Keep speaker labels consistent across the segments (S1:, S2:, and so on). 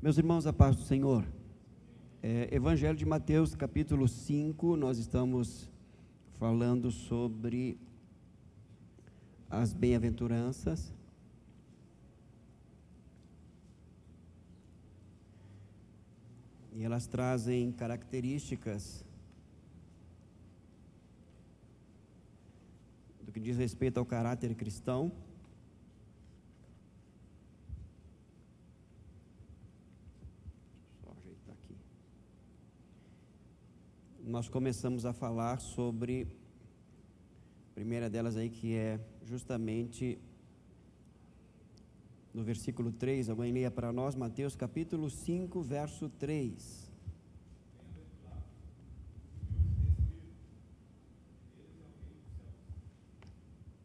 S1: Meus irmãos, a paz do Senhor. Evangelho de Mateus, capítulo 5, nós estamos falando sobre as bem-aventuranças. E elas trazem características do que diz respeito ao caráter cristão. Nós começamos a falar sobre a primeira delas aí, que é justamente no versículo 3. Alguém leia para nós, Mateus capítulo 5, verso 3.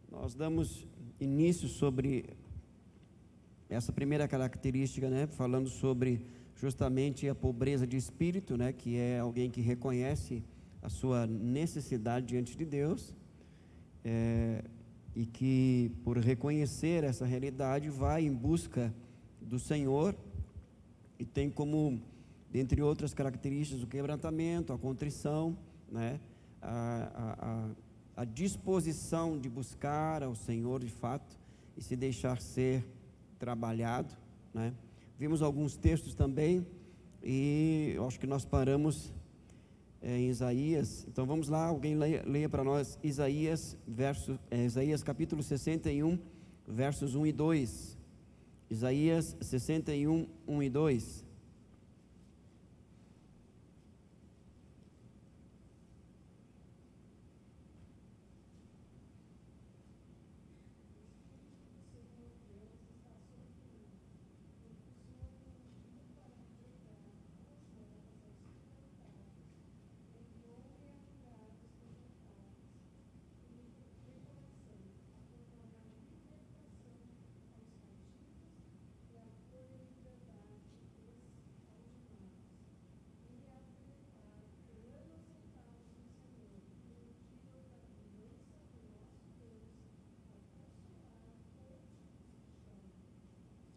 S1: Nós damos início sobre essa primeira característica, né, falando sobre justamente a pobreza de espírito, né, que é alguém que reconhece a sua necessidade diante de Deus, e que por reconhecer essa realidade vai em busca do Senhor, e tem como, dentre outras características, o quebrantamento, a contrição, né, a disposição de buscar ao Senhor de fato e se deixar ser trabalhado, né. Vimos alguns textos também, e eu acho que nós paramos em Isaías. Então vamos lá, alguém leia para nós Isaías capítulo 61, versos 1 e 2. Isaías 61, 1 e 2.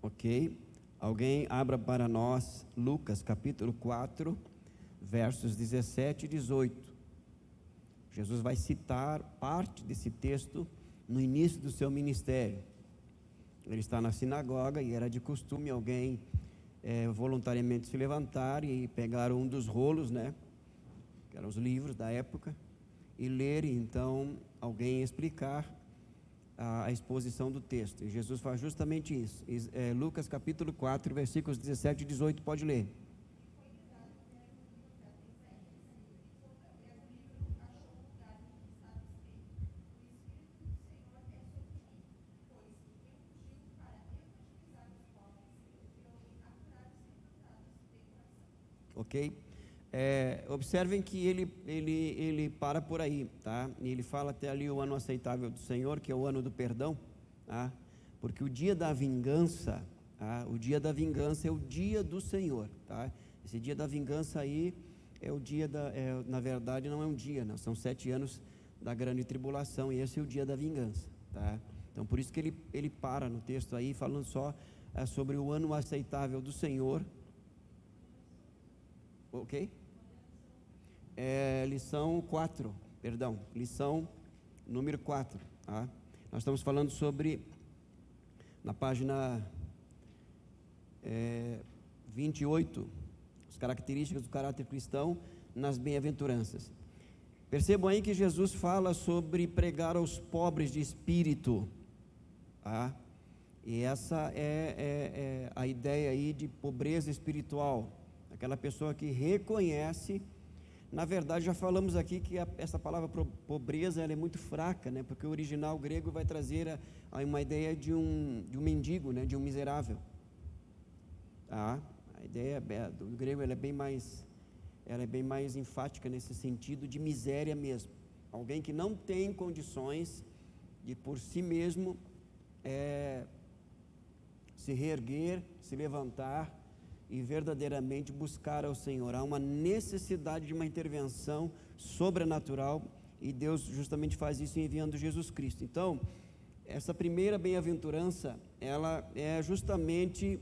S1: Ok, alguém abra para nós Lucas capítulo 4, versos 17 e 18. Jesus vai citar parte desse texto no início do seu ministério. Ele está na sinagoga e era de costume alguém voluntariamente se levantar e pegar um dos rolos, né, que eram os livros da época, e ler, e então alguém explicar a exposição do texto. E Jesus faz justamente isso. Lucas capítulo 4, versículos 17 e 18, pode ler. Ok? Observem que ele para por aí, tá? E ele fala até ali o ano aceitável do Senhor, que é o ano do perdão, tá? Porque o dia da vingança, tá? O dia da vingança é o dia do Senhor, tá? Esse dia da vingança aí é o dia na verdade não é um dia, não, são 7 anos da grande tribulação, e esse é o dia da vingança, tá? Então por isso que ele para no texto aí, falando só sobre o ano aceitável do Senhor. Ok? Lição 4, perdão, lição número 4, tá? Nós estamos falando sobre, na página 28, as características do caráter cristão nas bem-aventuranças. Percebam aí que Jesus fala sobre pregar aos pobres de espírito, tá? E essa é a ideia aí de pobreza espiritual. Aquela pessoa que reconhece, na verdade já falamos aqui que essa palavra pobreza ela é muito fraca, né? Porque o original grego vai trazer uma ideia de um mendigo, né? De um miserável. Tá? A ideia do grego ela é bem mais enfática nesse sentido de miséria mesmo. Alguém que não tem condições de por si mesmo se reerguer, se levantar e verdadeiramente buscar ao Senhor. Há uma necessidade de uma intervenção sobrenatural, e Deus justamente faz isso enviando Jesus Cristo. Então, essa primeira bem-aventurança, ela é justamente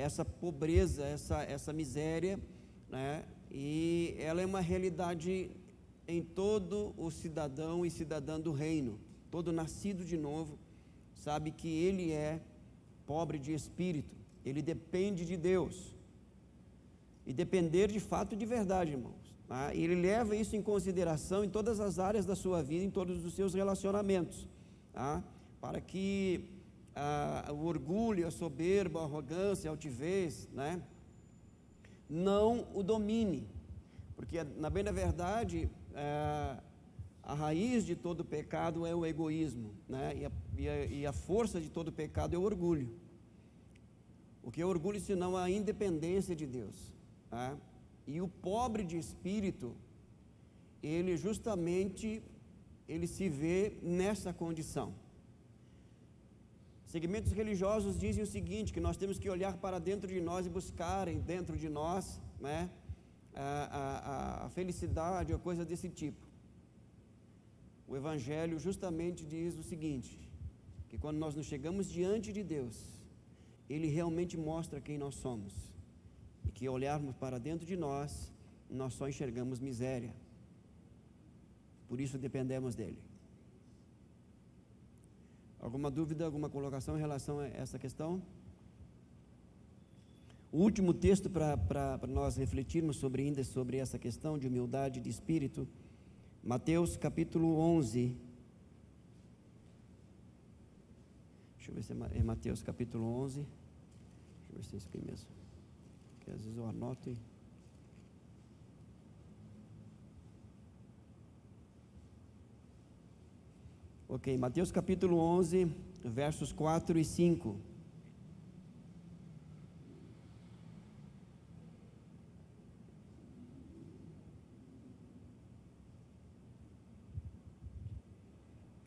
S1: essa pobreza, essa miséria, né? E ela é uma realidade em todo o cidadão e cidadã do reino. Todo nascido de novo sabe que ele é pobre de espírito, ele depende de Deus, e depender de fato de verdade, irmãos, tá? E ele leva isso em consideração em todas as áreas da sua vida, em todos os seus relacionamentos, tá? Para que o orgulho, a soberba, a arrogância, a altivez, né, não o domine, porque na bem da verdade, a raiz de todo pecado é o egoísmo, né? E a força de todo pecado é o orgulho. O que é orgulho senão a independência de Deus, tá? E o pobre de espírito, ele justamente, ele se vê nessa condição. Segmentos religiosos dizem o seguinte, que nós temos que olhar para dentro de nós e buscarem dentro de nós, né, a felicidade ou coisa desse tipo. O Evangelho justamente diz o seguinte, que quando nós nos chegamos diante de Deus, Ele realmente mostra quem nós somos, e que olharmos para dentro de nós, nós só enxergamos miséria, por isso dependemos dEle. Alguma dúvida, alguma colocação em relação a essa questão? O último texto para nós refletirmos ainda sobre essa questão de humildade de espírito, Mateus capítulo 11. Deixa eu ver se é Mateus capítulo 11. Deixa eu ver se é isso aqui mesmo, porque às vezes eu anoto e... Ok, Mateus capítulo 11, versos 4 e 5.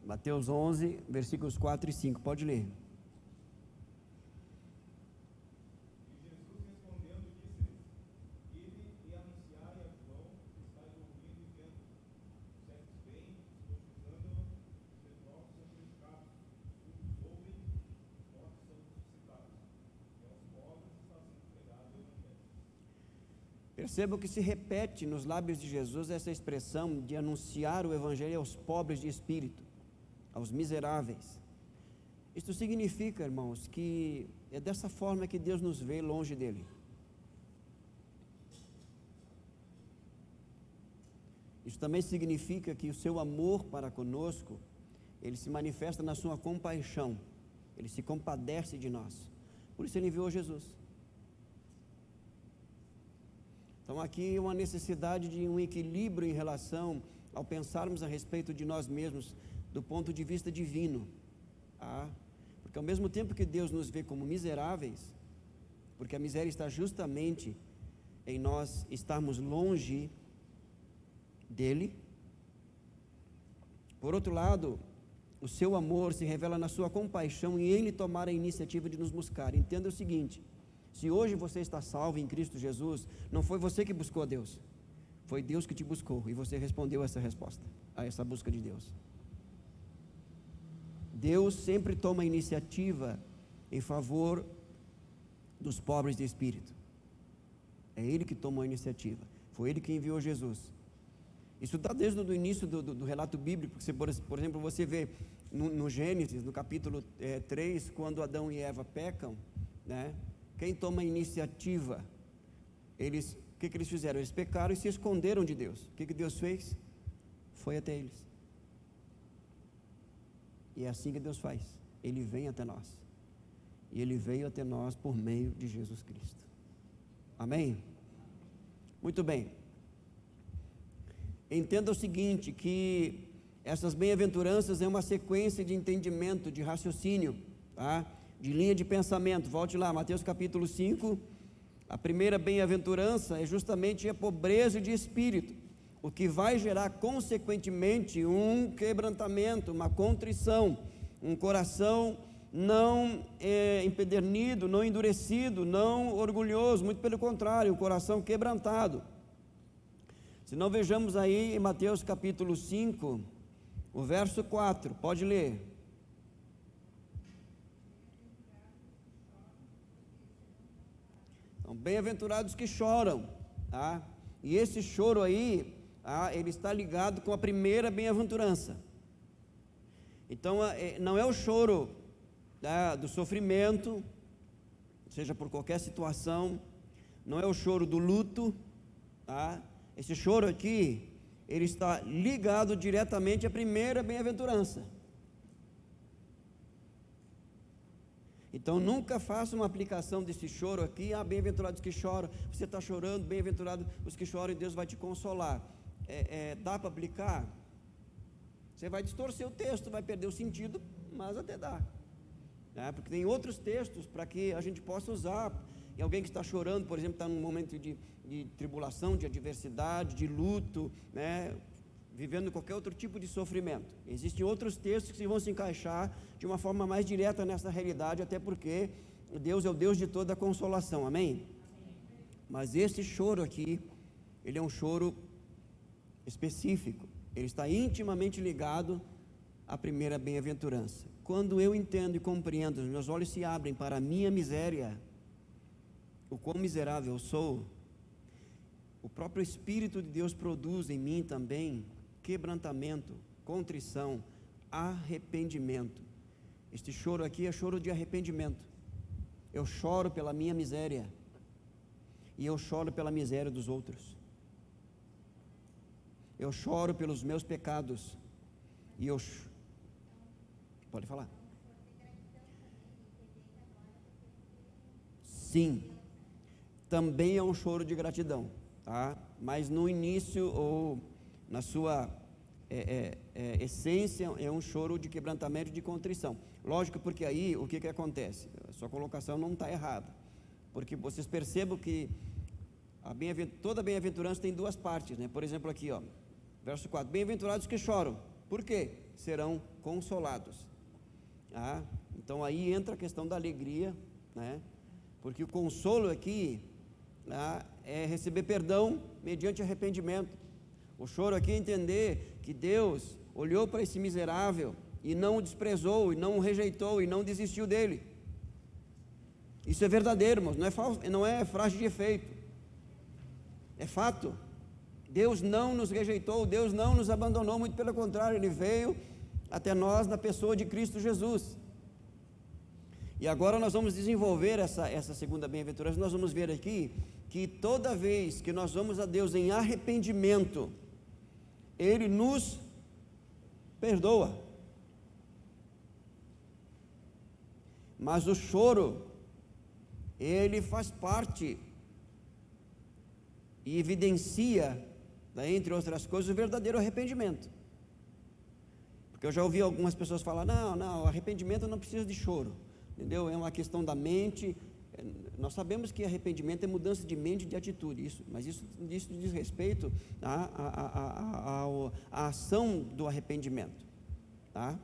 S1: Mateus 11, versículos 4 e 5, pode ler. Percebam que se repete nos lábios de Jesus essa expressão de anunciar o Evangelho aos pobres de espírito, aos miseráveis. Isto significa, irmãos, que é dessa forma que Deus nos vê longe dEle. Isso também significa que o seu amor para conosco, Ele se manifesta na sua compaixão, Ele se compadece de nós, por isso Ele enviou Jesus. Então aqui uma necessidade de um equilíbrio em relação ao pensarmos a respeito de nós mesmos do ponto de vista divino, tá? Porque ao mesmo tempo que Deus nos vê como miseráveis, porque a miséria está justamente em nós estarmos longe dEle, por outro lado, o seu amor se revela na sua compaixão e Ele tomar a iniciativa de nos buscar. Entenda o seguinte: se hoje você está salvo em Cristo Jesus, não foi você que buscou a Deus, foi Deus que te buscou, e você respondeu essa resposta, a essa busca de Deus. Deus sempre toma a iniciativa em favor dos pobres de espírito. É Ele que tomou a iniciativa, foi Ele que enviou Jesus. Isso está desde o início do relato bíblico, porque por exemplo, você vê no Gênesis, no capítulo 3, quando Adão e Eva pecam, né? Quem toma a iniciativa? O que eles fizeram? Eles pecaram e se esconderam de Deus. O que Deus fez? Foi até eles. E é assim que Deus faz. Ele vem até nós. E Ele veio até nós por meio de Jesus Cristo. Amém? Muito bem. Entenda o seguinte, que essas bem-aventuranças é uma sequência de entendimento, de raciocínio, tá? De linha de pensamento. Volte lá, Mateus capítulo 5, a primeira bem-aventurança é justamente a pobreza de espírito, o que vai gerar consequentemente um quebrantamento, uma contrição, um coração não empedernido, não endurecido, não orgulhoso, muito pelo contrário, um coração quebrantado. Se não, vejamos aí em Mateus capítulo 5, o verso 4, pode ler. Então, bem-aventurados que choram, tá? E esse choro aí, ele está ligado com a primeira bem-aventurança. Então, não é o choro do sofrimento, seja por qualquer situação, não é o choro do luto, tá? Esse choro aqui, ele está ligado diretamente à primeira bem-aventurança. Então nunca faça uma aplicação desse choro aqui, bem-aventurados que choram, você está chorando, bem-aventurados os que choram e Deus vai te consolar. Dá para aplicar? Você vai distorcer o texto, vai perder o sentido, mas até dá. Porque tem outros textos para que a gente possa usar. E alguém que está chorando, por exemplo, está num momento de tribulação, de adversidade, de luto, né, vivendo qualquer outro tipo de sofrimento. Existem outros textos que vão se encaixar de uma forma mais direta nessa realidade, até porque Deus é o Deus de toda a consolação, amém? Mas esse choro aqui, ele é um choro específico, ele está intimamente ligado à primeira bem-aventurança. Quando eu entendo e compreendo, os meus olhos se abrem para a minha miséria, o quão miserável eu sou, o próprio Espírito de Deus produz em mim também quebrantamento, contrição, arrependimento. Este choro aqui é choro de arrependimento. Eu choro pela minha miséria e eu choro pela miséria dos outros. Eu choro pelos meus pecados e pode falar? Sim, também é um choro de gratidão, tá? Mas no início ou na sua essência é um choro de quebrantamento e de contrição. Lógico, porque aí o que acontece? A sua colocação não está errada, porque vocês percebam que toda bem-aventurança tem duas partes, né? Por exemplo aqui, verso 4, bem-aventurados que choram, por quê? Serão consolados. Então aí entra a questão da alegria, né? Porque o consolo aqui é receber perdão mediante arrependimento. O choro aqui é entender que Deus olhou para esse miserável e não o desprezou, e não o rejeitou, e não desistiu dele. Isso é verdadeiro, irmãos, não é frase de efeito, é fato. Deus não nos rejeitou, Deus não nos abandonou, muito pelo contrário, Ele veio até nós na pessoa de Cristo Jesus. E agora nós vamos desenvolver essa segunda bem-aventurança. Nós vamos ver aqui que toda vez que nós vamos a Deus em arrependimento, Ele nos perdoa. Mas o choro, ele faz parte e evidencia, entre outras coisas, o verdadeiro arrependimento. Porque eu já ouvi algumas pessoas falar, não, arrependimento não precisa de choro, entendeu? É uma questão da mente. Nós sabemos que arrependimento é mudança de mente e de atitude, mas isso diz respeito à ação do arrependimento, tá?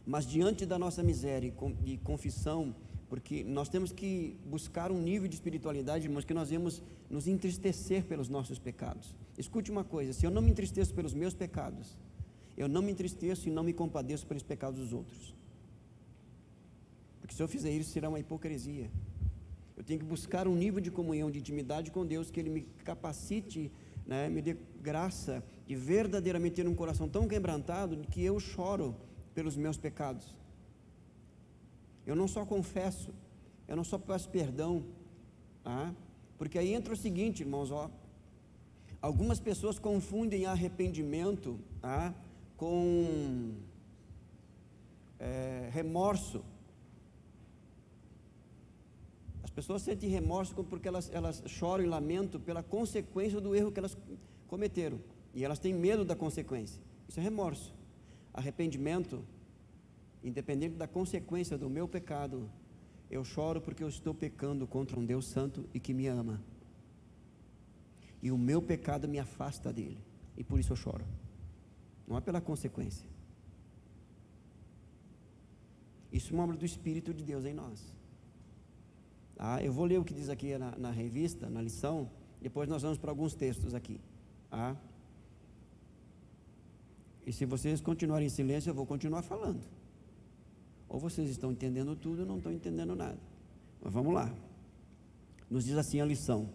S1: Mas diante da nossa miséria e confissão, porque nós temos que buscar um nível de espiritualidade, irmãos, que nós vamos nos entristecer pelos nossos pecados. Escute uma coisa, se eu não me entristeço pelos meus pecados, eu não me entristeço e não me compadeço pelos pecados dos outros. Porque se eu fizer isso, será uma hipocrisia. Eu tenho que buscar um nível de comunhão, de intimidade com Deus, que Ele me capacite, né, me dê graça de verdadeiramente ter um coração tão quebrantado que eu choro pelos meus pecados. Eu não só confesso, eu não só peço perdão, porque aí entra o seguinte, irmãos, algumas pessoas confundem arrependimento com remorso. As pessoas sentem remorso porque elas choram e lamentam pela consequência do erro que elas cometeram, e elas têm medo da consequência. Isso é remorso. Arrependimento, independente da consequência do meu pecado, eu choro porque eu estou pecando contra um Deus santo e que me ama, e o meu pecado me afasta dele, e por isso eu choro, não é pela consequência. Isso é uma obra do Espírito de Deus em nós. Eu vou ler o que diz aqui na revista, na lição, depois nós vamos para alguns textos aqui. E se vocês continuarem em silêncio, eu vou continuar falando. Ou vocês estão entendendo tudo ou não estão entendendo nada. Mas vamos lá. Nos diz assim a lição: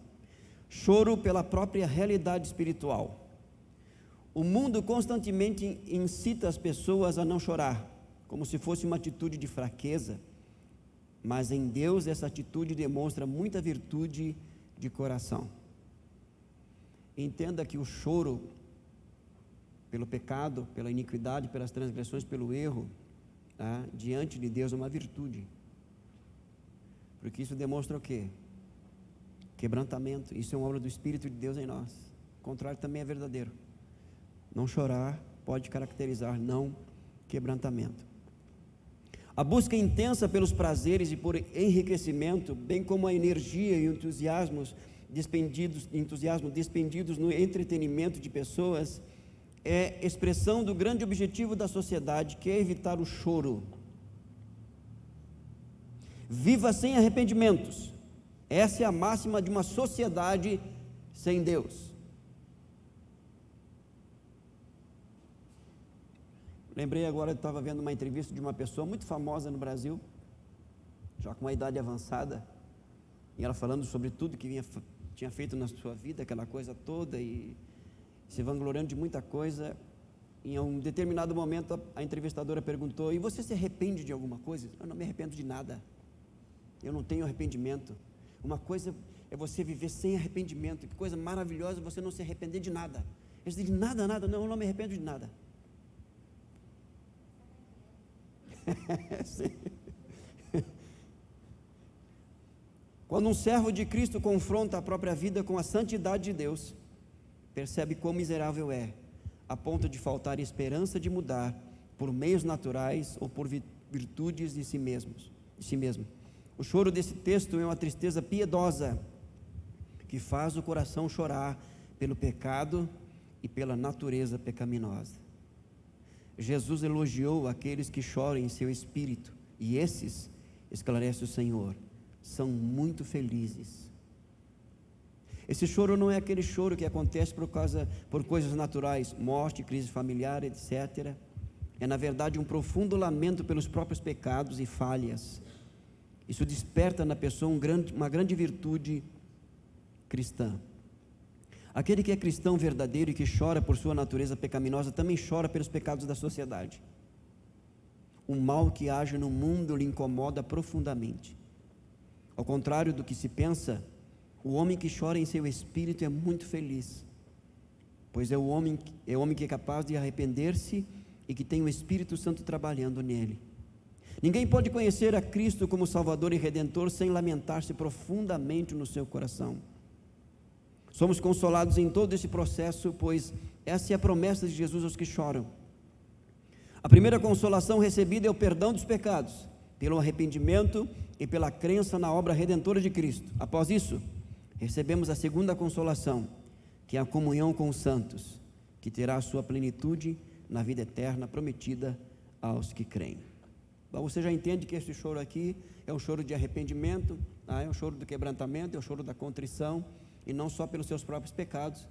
S1: choro pela própria realidade espiritual. O mundo constantemente incita as pessoas a não chorar, como se fosse uma atitude de fraqueza, mas em Deus essa atitude demonstra muita virtude de coração. Entenda que o choro pelo pecado, pela iniquidade, pelas transgressões, pelo erro, diante de Deus é uma virtude, porque isso demonstra o quê? Quebrantamento. Isso é uma obra do Espírito de Deus em nós. O contrário também é verdadeiro. Não chorar pode caracterizar não quebrantamento. A busca intensa pelos prazeres e por enriquecimento, bem como a energia e o entusiasmo despendidos no entretenimento de pessoas, é expressão do grande objetivo da sociedade, que é evitar o choro. Viva sem arrependimentos. Essa é a máxima de uma sociedade sem Deus. Lembrei agora, eu estava vendo uma entrevista de uma pessoa muito famosa no Brasil, já com uma idade avançada, e ela falando sobre tudo que tinha feito na sua vida, aquela coisa toda, e se vangloriando de muita coisa. Em um determinado momento a entrevistadora perguntou: e você se arrepende de alguma coisa? Eu não me arrependo de nada, eu não tenho arrependimento. Uma coisa é você viver sem arrependimento, que coisa maravilhosa você não se arrepender de nada. Eu disse: de nada, não, eu não me arrependo de nada. Quando um servo de Cristo confronta a própria vida com a santidade de Deus, percebe quão miserável é, a ponto de faltar esperança de mudar por meios naturais ou por virtudes de si mesmo. O choro desse texto é uma tristeza piedosa, que faz o coração chorar pelo pecado e pela natureza pecaminosa. Jesus elogiou aqueles que choram em seu espírito, e esses, esclarece o Senhor, são muito felizes. Esse choro não é aquele choro que acontece por coisas naturais, morte, crise familiar, etc. É, na verdade, um profundo lamento pelos próprios pecados e falhas. Isso desperta na pessoa uma grande virtude cristã. Aquele que é cristão verdadeiro e que chora por sua natureza pecaminosa, também chora pelos pecados da sociedade. O mal que age no mundo lhe incomoda profundamente. Ao contrário do que se pensa, o homem que chora em seu espírito é muito feliz, pois é o homem que é capaz de arrepender-se e que tem o Espírito Santo trabalhando nele. Ninguém pode conhecer a Cristo como Salvador e Redentor sem lamentar-se profundamente no seu coração. Somos consolados em todo esse processo, pois essa é a promessa de Jesus aos que choram. A primeira consolação recebida é o perdão dos pecados, pelo arrependimento e pela crença na obra redentora de Cristo. Após isso, recebemos a segunda consolação, que é a comunhão com os santos, que terá a sua plenitude na vida eterna prometida aos que creem. Bom, você já entende que esse choro aqui é um choro de arrependimento, é um choro do quebrantamento, é um choro da contrição, e não só pelos seus próprios pecados,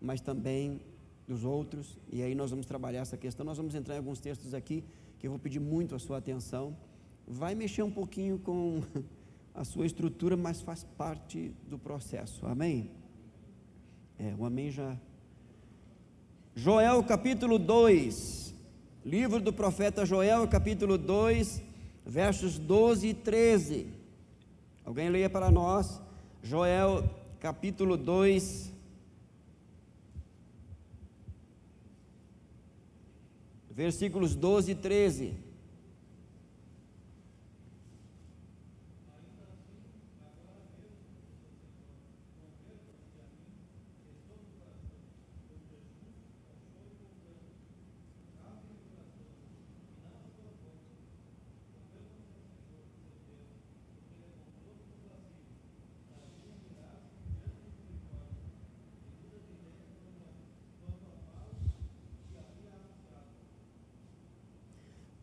S1: mas também dos outros. E aí nós vamos trabalhar essa questão. Nós vamos entrar em alguns textos aqui que eu vou pedir muito a sua atenção. Vai mexer um pouquinho com a sua estrutura, mas faz parte do processo. Amém? O amém já. Joel capítulo 2, livro do profeta Joel capítulo 2, versos 12 e 13. Alguém leia para nós? Joel capítulo 2, versículos 12 e 13.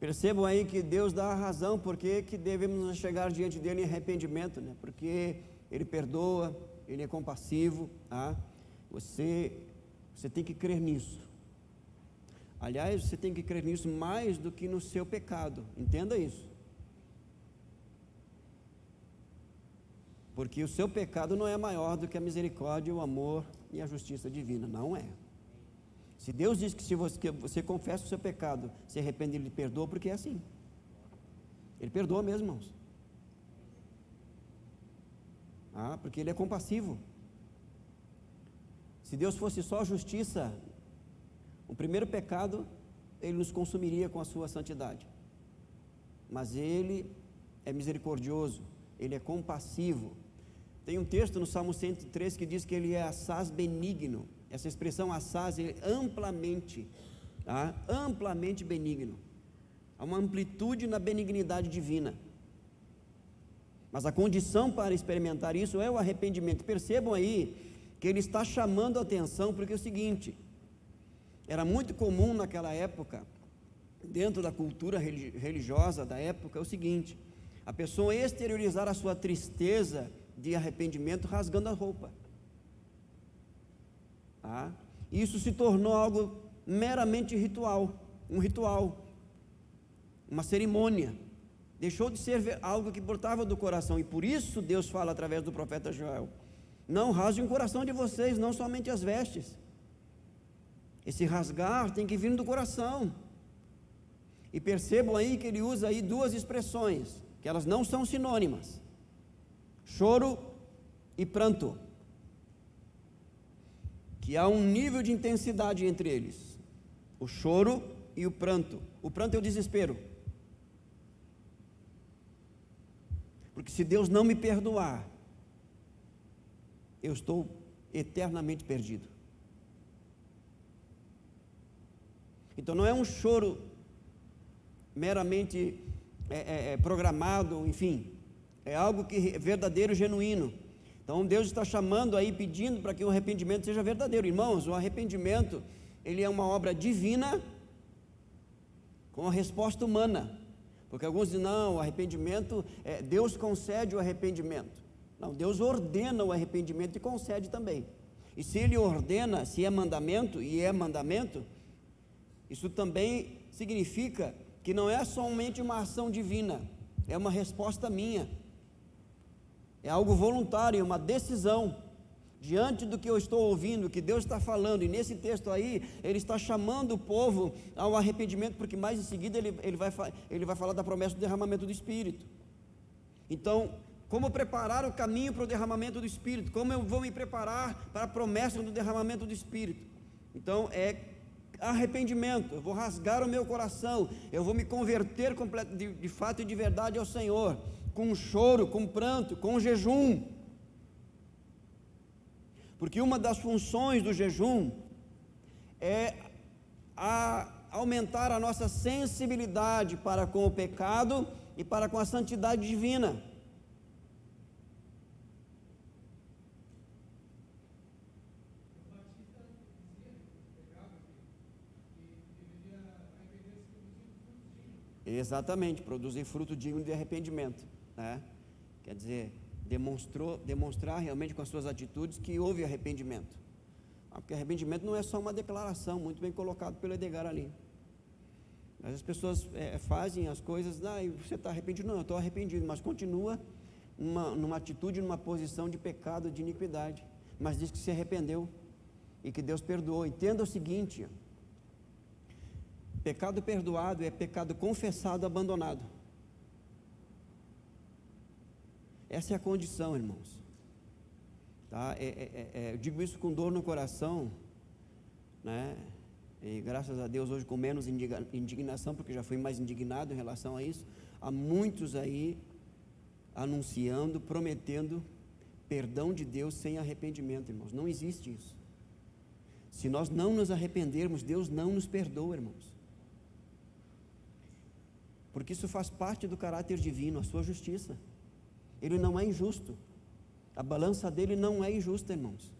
S1: Percebam aí que Deus dá a razão porque que devemos chegar diante dele em arrependimento, né? Porque ele perdoa, ele é compassivo, tá? Você tem que crer nisso. Aliás, você tem que crer nisso mais do que no seu pecado, entenda isso. porque o seu pecado não é maior do que a misericórdia, o amor e a justiça divina, não é. Se Deus diz que se você confessa o seu pecado, se arrepende, Ele perdoa, porque é assim. Ele perdoa mesmo, irmãos. Porque Ele é compassivo. Se Deus fosse só justiça, o primeiro pecado, Ele nos consumiria com a sua santidade. Mas Ele é misericordioso, Ele é compassivo. Tem um texto no Salmo 103 que diz que Ele é assaz benigno. Essa expressão assaz é amplamente benigno. Há uma amplitude na benignidade divina. Mas a condição para experimentar isso é o arrependimento. Percebam aí que Ele está chamando a atenção, porque é o seguinte: era muito comum naquela época, dentro da cultura religiosa da época, é o seguinte: a pessoa exteriorizar a sua tristeza de arrependimento rasgando a roupa. Isso se tornou algo meramente ritual, um ritual, uma cerimônia. Deixou de ser algo que brotava do coração, e por isso Deus fala através do profeta Joel: não rasguem o coração de vocês, não somente as vestes. Esse rasgar tem que vir do coração. E percebam aí que ele usa aí duas expressões, que elas não são sinônimas: choro e pranto, que há um nível de intensidade entre eles, o choro e o pranto. O pranto é o desespero, porque se Deus não me perdoar, eu estou eternamente perdido. Então não é um choro meramente programado, enfim, é algo que é verdadeiro, genuíno. Então Deus está chamando aí, pedindo para que o arrependimento seja verdadeiro. Irmãos, o arrependimento, ele é uma obra divina com a resposta humana, porque alguns dizem: não, o arrependimento, Deus concede o arrependimento. Não, Deus ordena o arrependimento e concede também. E se Ele ordena, se é mandamento, e é mandamento, isso também significa que não é somente uma ação divina, é uma resposta minha, é algo voluntário, é uma decisão, diante do que eu estou ouvindo, que Deus está falando. E nesse texto aí, Ele está chamando o povo ao arrependimento, porque mais em seguida ele vai falar da promessa do derramamento do Espírito. Então, como preparar o caminho para o derramamento do Espírito? Como eu vou me preparar para a promessa do derramamento do Espírito? Então, é arrependimento. Eu vou rasgar o meu coração, eu vou me converter de fato e de verdade ao Senhor, com choro, com pranto, com jejum. Porque uma das funções do jejum é aumentar a nossa sensibilidade para com o pecado e para com a santidade divina. Exatamente, produzir fruto digno de arrependimento, né? Quer dizer, demonstrar realmente com as suas atitudes que houve arrependimento. Porque arrependimento não é só uma declaração, muito bem colocado pelo Edgar ali. Mas as pessoas fazem as coisas: você está arrependido? Não, eu estou arrependido, mas continua numa atitude, numa posição de pecado, de iniquidade, mas diz que se arrependeu e que Deus perdoou. Entenda o seguinte: pecado perdoado é pecado confessado, abandonado. Essa é a condição, irmãos. Eu digo isso com dor no coração, né? E graças a Deus hoje com menos indignação, porque já fui mais indignado em relação a isso. Há muitos aí anunciando, prometendo perdão de Deus sem arrependimento, irmãos. Não existe isso. Se nós não nos arrependermos, Deus não nos perdoa, irmãos. Porque isso faz parte do caráter divino, a sua justiça. Ele não é injusto, a balança dele não é injusta, irmãos.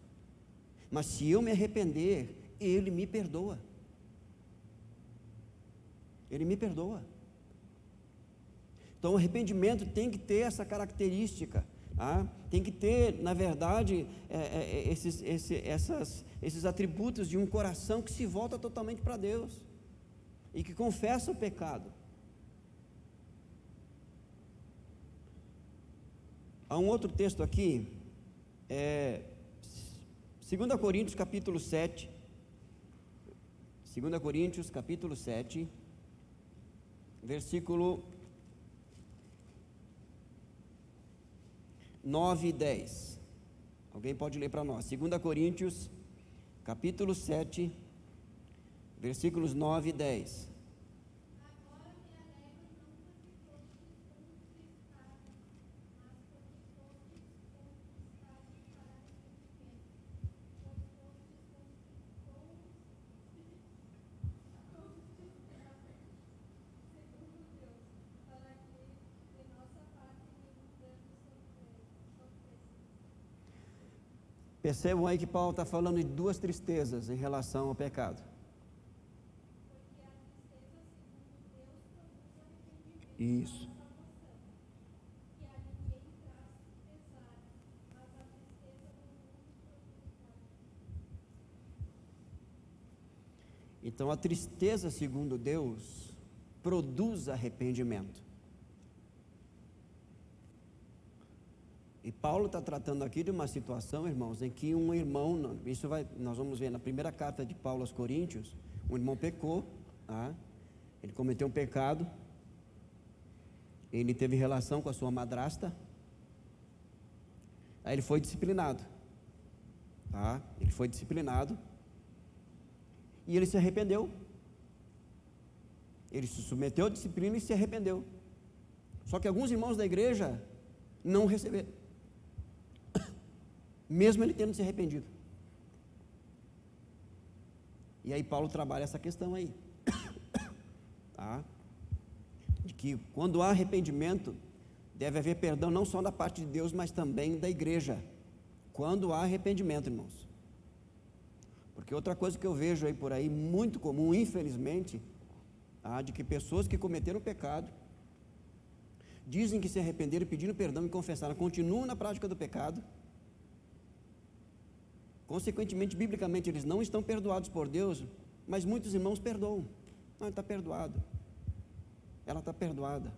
S1: Mas se eu me arrepender, Ele me perdoa. Ele me perdoa. Então o arrependimento tem que ter essa característica, tem que ter, na verdade, esses atributos de um coração que se volta totalmente para Deus e que confessa o pecado. Há um outro texto aqui, 2 Coríntios capítulo 7, 2 Coríntios capítulo 7, versículo 9 e 10. Alguém pode ler para nós? 2 Coríntios capítulo 7, versículos 9 e 10. Percebam aí que Paulo está falando de duas tristezas em relação ao pecado. Isso. Então a tristeza, segundo Deus, produz arrependimento. E Paulo está tratando aqui de uma situação, irmãos, em que um irmão, nós vamos ver na primeira carta de Paulo aos Coríntios, um irmão pecou, tá? Ele cometeu um pecado, ele teve relação com a sua madrasta, aí ele foi disciplinado, tá? Ele foi disciplinado, e ele se arrependeu, ele se submeteu à disciplina e se arrependeu. Só que alguns irmãos da igreja não receberam, mesmo ele tendo se arrependido. E aí Paulo trabalha essa questão aí, tá? De que quando há arrependimento, deve haver perdão não só da parte de Deus, mas também da igreja. Quando há arrependimento, irmãos. Porque outra coisa que eu vejo aí por aí, muito comum, infelizmente, tá? De que pessoas que cometeram pecado, dizem que se arrependeram e pediram perdão e confessaram, continuam na prática do pecado. Consequentemente, biblicamente, eles não estão perdoados por Deus, mas muitos irmãos perdoam. Não, ele está perdoado, ela está perdoada.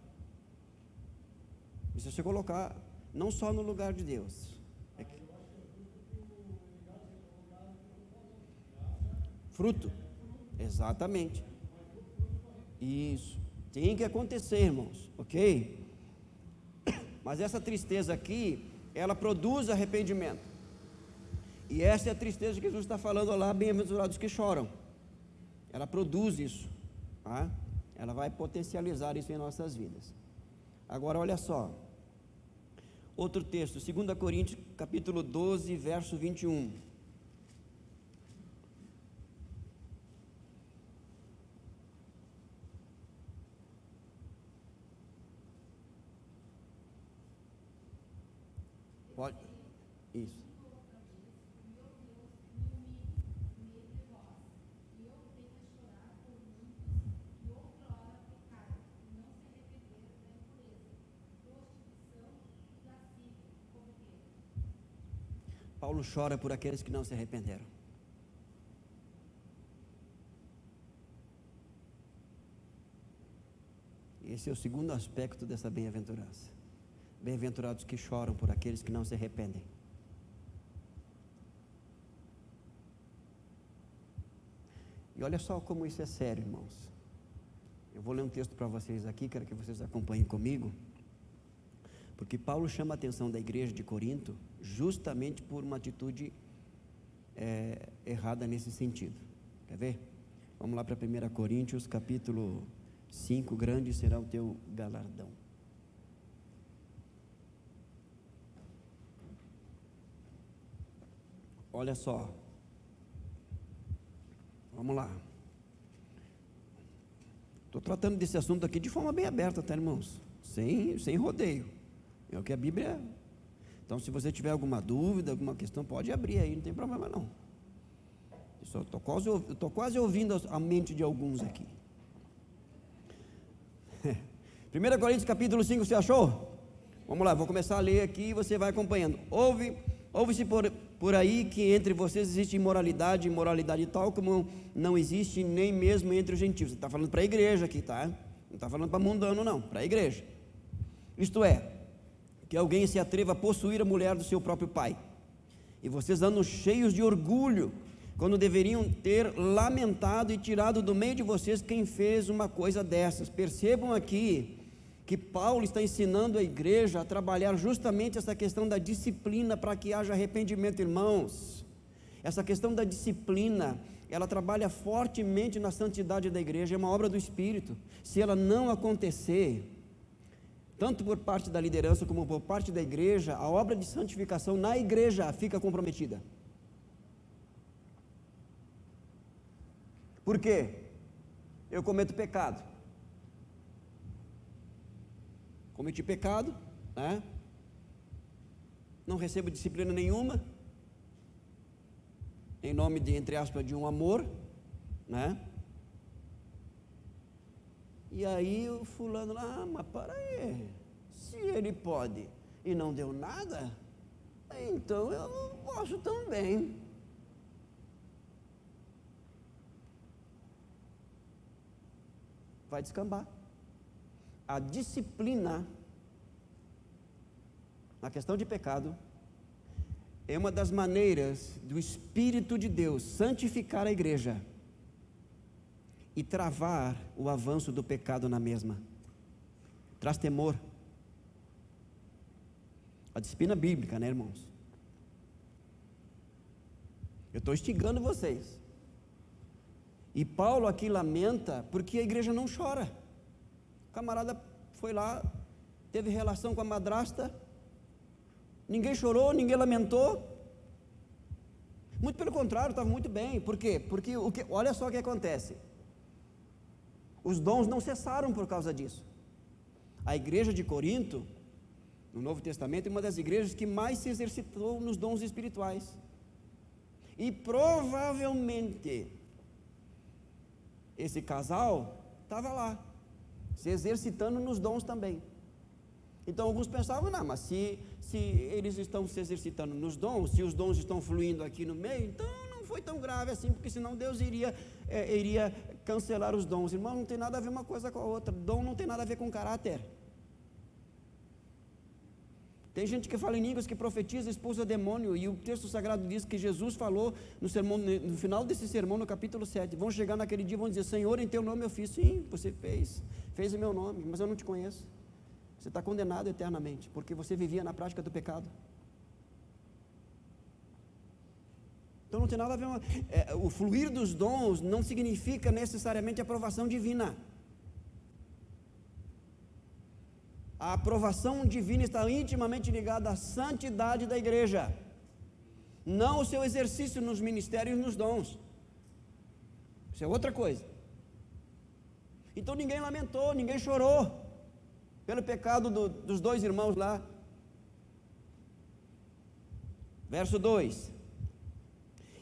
S1: E se você colocar, não só no lugar de Deus, fruto, exatamente, isso, tem que acontecer, irmãos, ok? Mas essa tristeza aqui, ela produz arrependimento. E essa é a tristeza que Jesus está falando lá, bem-aventurados que choram. Ela produz isso, tá? Ela vai potencializar isso em nossas vidas. Agora olha só, outro texto, 2 Coríntios capítulo 12, verso 21. Pode? Isso. Paulo chora por aqueles que não se arrependeram. Esse é o segundo aspecto dessa bem-aventurança. Bem-aventurados que choram por aqueles que não se arrependem. E olha só como isso é sério, irmãos. Eu vou ler um texto para vocês aqui, quero que vocês acompanhem comigo. Porque Paulo chama a atenção da igreja de Corinto justamente por uma atitude errada nesse sentido. Quer ver? Vamos lá para 1 Coríntios capítulo 5, grande será o teu galardão. Olha só, vamos lá. Estou tratando desse assunto aqui de forma bem aberta, tá, irmãos? Sem rodeio. É o que a Bíblia. Então, se você tiver alguma dúvida, alguma questão, pode abrir aí, não tem problema não. Estou quase ouvindo a mente de alguns aqui. 1 Coríntios capítulo 5, você achou? Vamos lá, vou começar a ler aqui e você vai acompanhando. Ouve-se por aí que entre vocês existe imoralidade tal como não existe nem mesmo entre os gentios. Você está falando para a igreja aqui, tá? Não está falando para mundano não, para a igreja. Isto é, que alguém se atreva a possuir a mulher do seu próprio pai. E vocês andam cheios de orgulho, quando deveriam ter lamentado e tirado do meio de vocês quem fez uma coisa dessas. Percebam aqui que Paulo está ensinando a igreja a trabalhar justamente essa questão da disciplina para que haja arrependimento, irmãos. Essa questão da disciplina, ela trabalha fortemente na santidade da igreja, é uma obra do Espírito. Se ela não acontecer, tanto por parte da liderança como por parte da igreja, a obra de santificação na igreja fica comprometida. Por quê? Eu cometo pecado. Cometi pecado, né? Não recebo disciplina nenhuma, em nome de, entre aspas, de um amor, né? E aí o fulano lá, mas para aí, se ele pode e não deu nada, então eu posso também. Vai descambar. A disciplina na questão de pecado é uma das maneiras do Espírito de Deus santificar a igreja e travar o avanço do pecado na mesma. Traz temor. A disciplina bíblica, né, irmãos? Eu estou instigando vocês. E Paulo aqui lamenta porque a igreja não chora. O camarada foi lá, teve relação com a madrasta, ninguém chorou, ninguém lamentou. Muito pelo contrário, estava muito bem. Por quê? Porque olha só o que acontece. Os dons não cessaram por causa disso. A igreja de Corinto, no Novo Testamento, é uma das igrejas que mais se exercitou nos dons espirituais. E provavelmente esse casal estava lá, se exercitando nos dons também. Então alguns pensavam, não, mas se eles estão se exercitando nos dons, se os dons estão fluindo aqui no meio, então não foi tão grave assim, porque senão Deus iria cancelar os dons. Irmão, não tem nada a ver uma coisa com a outra. Dom não tem nada a ver com caráter. Tem gente que fala em línguas, que profetiza, expulsa demônio, e o texto sagrado diz que Jesus falou no sermão, no final desse sermão, no capítulo 7, vão chegar naquele dia e vão dizer, Senhor, em teu nome eu fiz. Sim, você fez em meu nome, mas eu não te conheço. Você está condenado eternamente, porque você vivia na prática do pecado. Então não tem nada a ver, o fluir dos dons não significa necessariamente aprovação divina. A aprovação divina está intimamente ligada à santidade da igreja, não o seu exercício nos ministérios e nos dons. Isso é outra coisa. Então ninguém lamentou, ninguém chorou pelo pecado dos dois irmãos lá. Verso 2: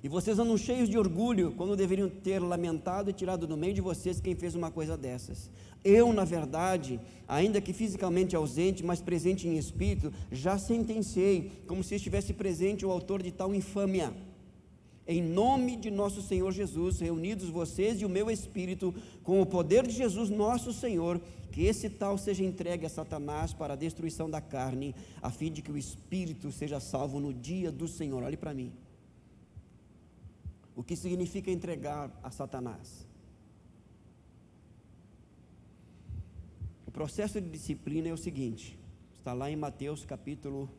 S1: e vocês andam cheios de orgulho, quando deveriam ter lamentado e tirado do meio de vocês quem fez uma coisa dessas. Eu, na verdade, ainda que fisicamente ausente, mas presente em espírito, já sentenciei, como se estivesse presente o autor de tal infâmia. Em nome de nosso Senhor Jesus, reunidos vocês e o meu espírito, com o poder de Jesus nosso Senhor, que esse tal seja entregue a Satanás para a destruição da carne, a fim de que o espírito seja salvo no dia do Senhor. Olhe para mim. O que significa entregar a Satanás? O processo de disciplina é o seguinte, está lá em Mateus capítulo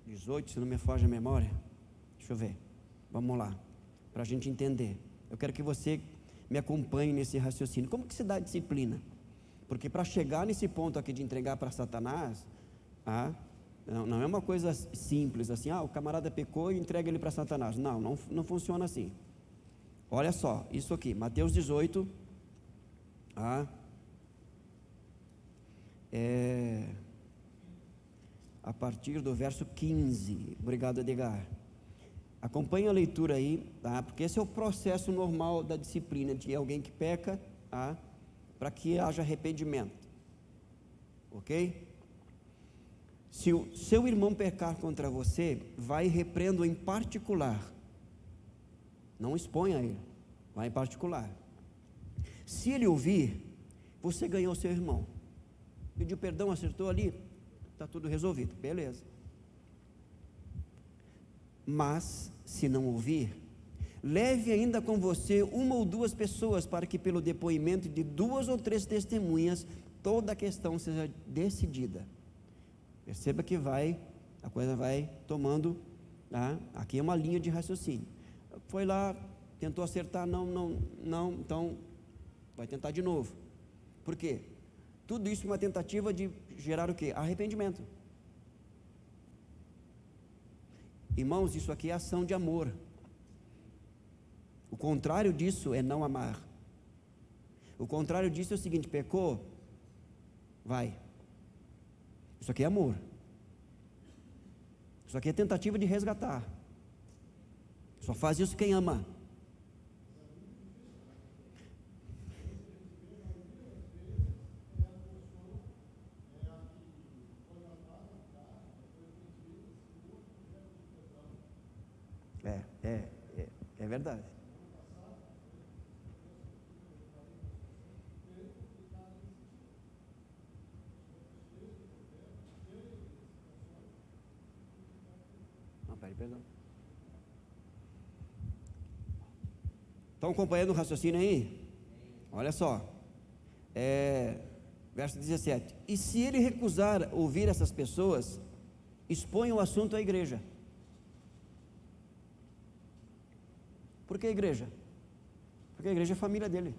S1: 18, se não me foge a memória. Deixa eu ver, vamos lá, para a gente entender. Eu quero que você me acompanhe nesse raciocínio. Como que se dá a disciplina? Porque para chegar nesse ponto aqui de entregar para Satanás, não é uma coisa simples assim, o camarada pecou e entrega ele para Satanás. Não funciona assim. Olha só, isso aqui, Mateus 18, a partir do verso 15. Obrigado, Edgar. Acompanhe a leitura aí, porque esse é o processo normal da disciplina, de alguém que peca, para que haja arrependimento, ok? Se o seu irmão pecar contra você, vai e repreenda-o em particular, não exponha ele, vai em particular. Se ele ouvir, você ganhou seu irmão. pediu perdão, acertou ali, está tudo resolvido, beleza. Mas, se não ouvir, leve ainda com você uma ou duas pessoas, para que pelo depoimento de 2 ou 3 testemunhas, toda a questão seja decidida. Perceba que a coisa vai tomando, tá? Aqui é uma linha de raciocínio. Foi lá, tentou acertar, não, então vai tentar de novo. Por quê? Tudo isso é uma tentativa de gerar o quê? Arrependimento. Irmãos, isso aqui é ação de amor. O contrário disso é não amar. O contrário disso é o seguinte: pecou, vai. Isso aqui é amor. Isso aqui é tentativa de resgatar. Só faz isso quem ama. É verdade. Não, perdão. Estão acompanhando o raciocínio aí? Olha só, verso 17: e se ele recusar ouvir essas pessoas, expõe o assunto à igreja. Por que a igreja? Porque a igreja é a família dele.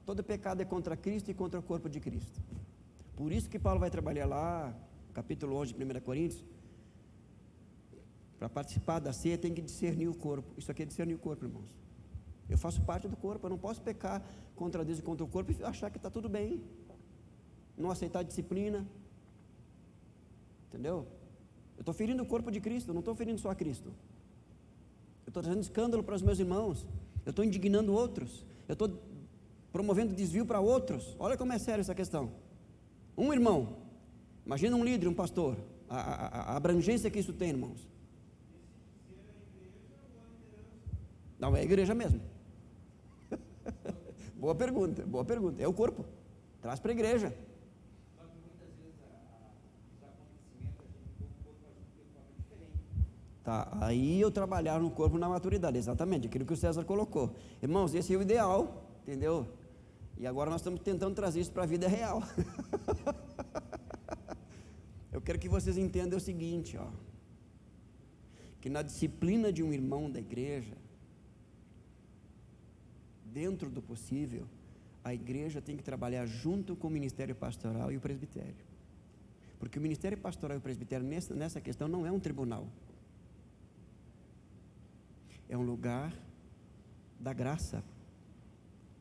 S1: Todo pecado é contra Cristo e contra o corpo de Cristo. Por isso que Paulo vai trabalhar lá, capítulo 11 de 1 Coríntios, para participar da ceia tem que discernir o corpo. Isso aqui é discernir o corpo, irmãos. Eu faço parte do corpo, eu não posso pecar contra Deus e contra o corpo e achar que está tudo bem, não aceitar a disciplina, entendeu? Eu estou ferindo o corpo de Cristo, eu não estou ferindo só a Cristo. Eu estou trazendo escândalo para os meus irmãos, eu estou indignando outros, eu estou promovendo desvio para outros. Olha como é sério essa questão. Um irmão, imagina um líder, um pastor, a abrangência que isso tem, irmãos. Não, é a igreja mesmo. Boa pergunta, é o corpo, traz para a igreja. Tá, aí eu trabalhar no corpo na maturidade, exatamente, aquilo que o César colocou. Irmãos, esse é o ideal, entendeu? E agora nós estamos tentando trazer isso para a vida real. Eu quero que vocês entendam o seguinte, que na disciplina de um irmão da igreja, dentro do possível, a igreja tem que trabalhar junto com o ministério pastoral e o presbitério. Porque o ministério pastoral e o presbitério nessa questão não é um tribunal. É um lugar da graça,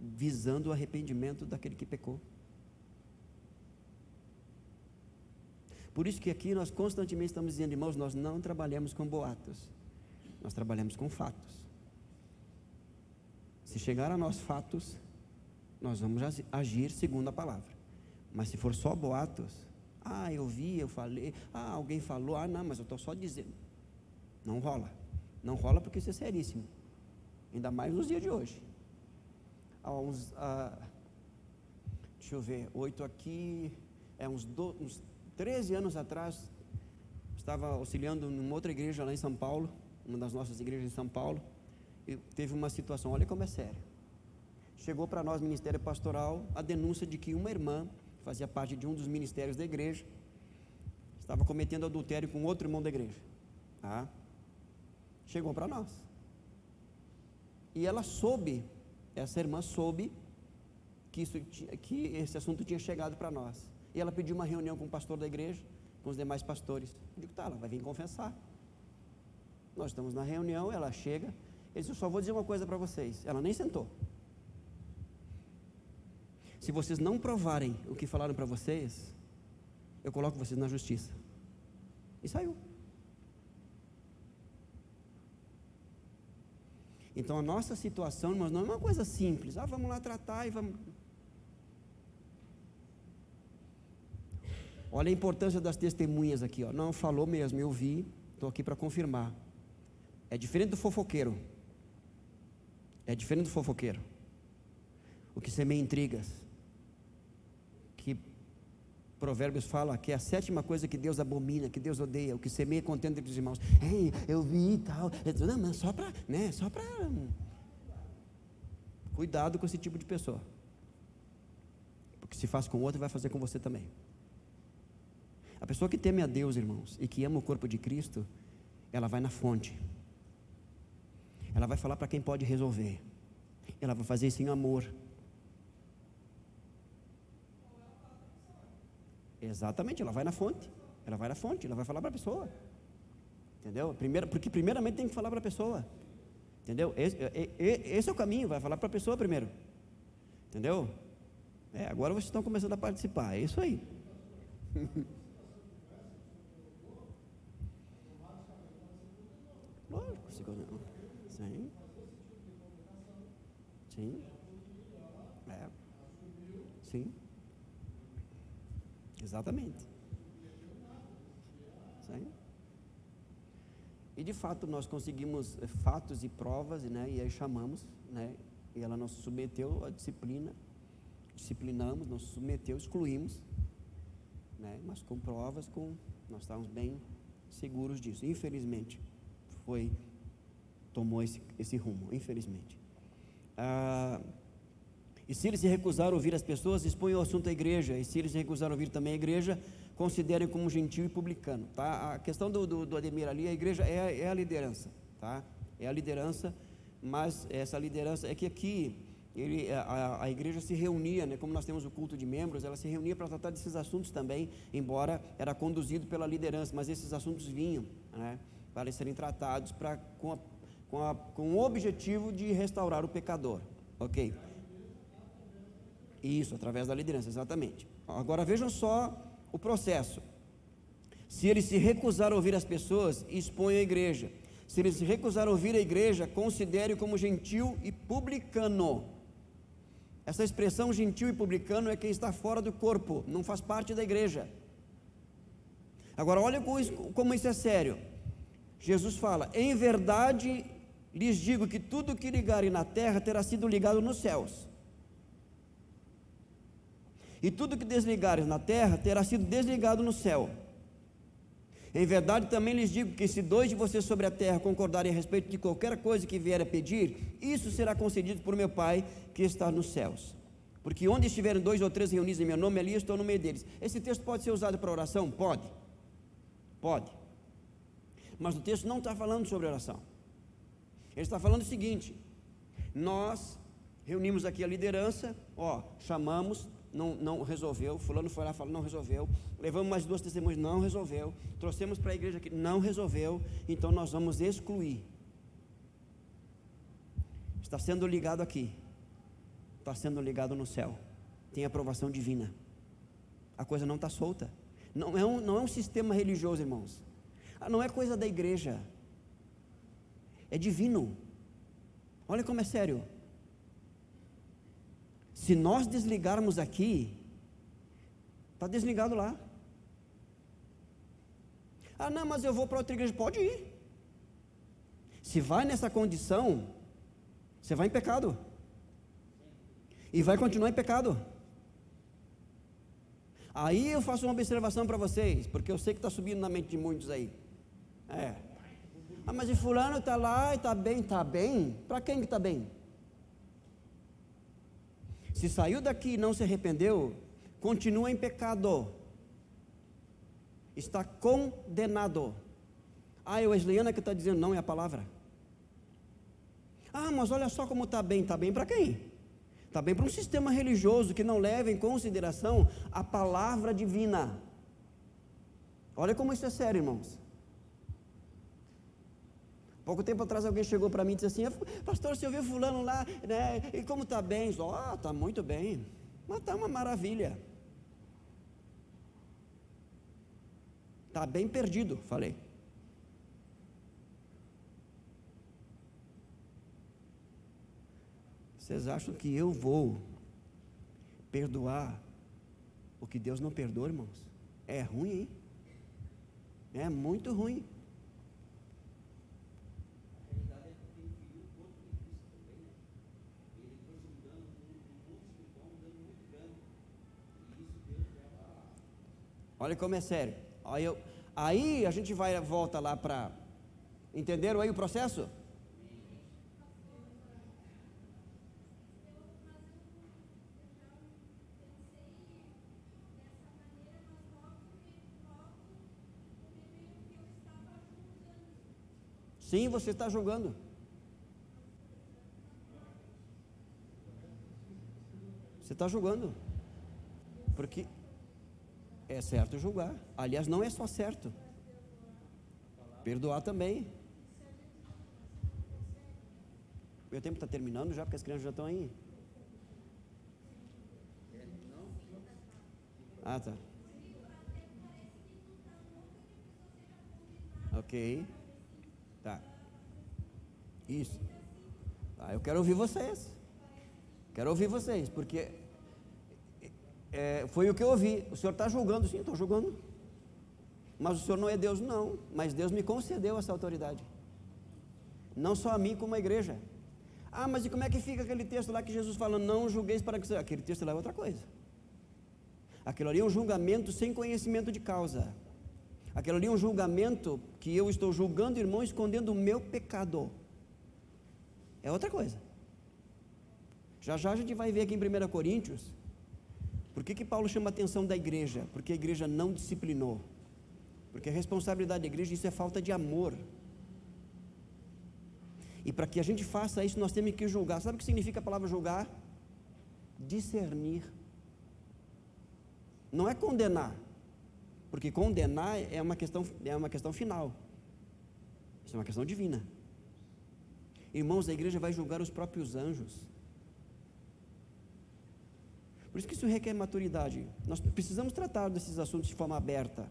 S1: visando o arrependimento daquele que pecou. Por isso que aqui nós constantemente estamos dizendo, irmãos, nós não trabalhamos com boatos, nós trabalhamos com fatos. Se chegar a nós fatos, nós vamos agir segundo a palavra. Mas se for só boatos, eu vi, eu falei, alguém falou, não, mas eu estou só dizendo. Não rola. Não rola, porque isso é seríssimo, ainda mais nos dias de hoje. Deixa eu ver, 8 aqui, uns 13 anos atrás, estava auxiliando numa outra igreja lá em São Paulo, uma das nossas igrejas em São Paulo, e teve uma situação, olha como é sério. Chegou para nós, Ministério Pastoral, a denúncia de que uma irmã, que fazia parte de um dos ministérios da igreja, estava cometendo adultério com outro irmão da igreja. Chegou para nós. E ela essa irmã soube que esse assunto tinha chegado para nós. E ela pediu uma reunião com o pastor da igreja, com os demais pastores. Eu digo, ela vai vir confessar. Nós estamos na reunião, ela chega, ele disse, eu só vou dizer uma coisa para vocês. Ela nem sentou. Se vocês não provarem o que falaram para vocês, eu coloco vocês na justiça. E saiu. Então a nossa situação, irmãos, não é uma coisa simples. Vamos lá tratar e vamos. Olha a importância das testemunhas aqui, não falou mesmo, eu vi, estou aqui para confirmar. É diferente do fofoqueiro. o que semeia intrigas, que Provérbios fala que é a 7ª coisa que Deus abomina, que Deus odeia, o que semeia contenda entre os irmãos. Ei, eu vi e tal. Não, mas só para, né? Só para. Cuidado com esse tipo de pessoa. Porque se faz com o outro, vai fazer com você também. A pessoa que teme a Deus, irmãos, e que ama o corpo de Cristo, ela vai na fonte. Ela vai falar para quem pode resolver. Ela vai fazer isso em amor. Exatamente, ela vai na fonte. Ela vai na fonte, ela vai falar para a pessoa. Entendeu? Porque primeiramente tem que falar para a pessoa. Entendeu? Esse é o caminho, vai falar para a pessoa primeiro. Entendeu? Agora vocês estão começando a participar, é isso aí. Lógico, sim. Sim. Sim. Exatamente. Sim. E de fato nós conseguimos fatos e provas, né? E aí chamamos, né? E ela nos submeteu à disciplina, disciplinamos, nos submeteu, excluímos, né? Mas com provas, nós estávamos bem seguros disso. Infelizmente, tomou esse rumo, infelizmente. E se eles se recusaram a ouvir as pessoas, exponham o assunto à igreja. E se eles se recusaram a ouvir também a igreja, considerem como gentio e publicano, tá? A questão do Ademir ali, a igreja é a liderança, tá? É a liderança, mas essa liderança, é que aqui, a igreja se reunia, né? Como nós temos o culto de membros, ela se reunia para tratar desses assuntos também, embora era conduzido pela liderança, mas esses assuntos vinham, né? Para serem tratados com o objetivo de restaurar o pecador, ok? Isso, através da liderança, exatamente. Agora vejam só o processo. Se eles se recusaram a ouvir as pessoas, exponham a igreja. Se eles se recusaram a ouvir a igreja, considere como gentil e publicano. Essa expressão gentil e publicano é quem está fora do corpo, não faz parte da igreja. Agora olha como isso é sério. Jesus fala: em verdade lhes digo que tudo que ligarem na terra terá sido ligado nos céus, e tudo que desligares na terra terá sido desligado no céu. Em verdade também lhes digo que se 2 de vocês sobre a terra concordarem a respeito de qualquer coisa que vier a pedir, isso será concedido por meu Pai que está nos céus. Porque onde estiverem 2 ou 3 reunidos em meu nome, ali eu estou no meio deles. Esse texto pode ser usado para oração? Pode. Mas o texto não está falando sobre oração. Ele está falando o seguinte: nós reunimos aqui a liderança, chamamos, não resolveu, fulano foi lá e falou, não resolveu, levamos mais 2 testemunhas, não resolveu, trouxemos para a igreja aqui, não resolveu, então nós vamos excluir. Está sendo ligado aqui, está sendo ligado no céu, tem aprovação divina, a coisa não está solta, não é um sistema religioso, irmãos, não é coisa da igreja, é divino. Olha como é sério. Se nós desligarmos aqui, está desligado lá. Não, mas eu vou para outra igreja. Pode ir. Se vai nessa condição, você vai em pecado, e vai continuar em pecado. Aí eu faço uma observação para vocês, porque eu sei que está subindo na mente de muitos aí. Mas e fulano está lá e está bem? Está bem? Para quem que está bem? Se saiu daqui e não se arrependeu, continua em pecado, está condenado. É o Wesleyana que está dizendo, não é a palavra. Mas olha só como está bem para quem? Está bem para um sistema religioso que não leva em consideração a palavra divina. Olha como isso é sério, irmãos. Pouco tempo atrás alguém chegou para mim e disse assim: pastor, você ouviu fulano lá, né? E como está bem? Está muito bem, mas está uma maravilha. Está bem perdido, falei. Vocês acham que eu vou perdoar o que Deus não perdoa, irmãos? É ruim, hein? É muito ruim. Olha como é sério. Aí a gente volta lá para... Entenderam aí o processo? Sim, você está julgando. Você está julgando. Porque é certo julgar. Aliás, não é só certo. Perdoar também. Meu tempo está terminando já, porque as crianças já estão aí. Ah, tá. Ok. Tá. Isso. Tá, eu quero ouvir vocês. Quero ouvir vocês, porque foi o que eu ouvi. O senhor está julgando, sim, estou julgando. Mas o senhor não é Deus, não. Mas Deus me concedeu essa autoridade. Não só a mim, como a igreja. Ah, mas e como é que fica aquele texto lá que Jesus fala, não julgueis para que... Aquele texto lá é outra coisa. Aquilo ali é um julgamento sem conhecimento de causa. Aquilo ali é um julgamento que eu estou julgando o irmão escondendo o meu pecado. É outra coisa. Já já a gente vai ver aqui em 1 Coríntios, por que Paulo chama a atenção da igreja? Porque a igreja não disciplinou. Porque a responsabilidade da igreja, isso é falta de amor. E para que a gente faça isso, nós temos que julgar. Sabe o que significa a palavra julgar? Discernir. Não é condenar. Porque condenar é uma questão final. Isso é uma questão divina. Irmãos, a igreja vai julgar os próprios anjos. Por isso que isso requer maturidade. Nós precisamos tratar desses assuntos de forma aberta,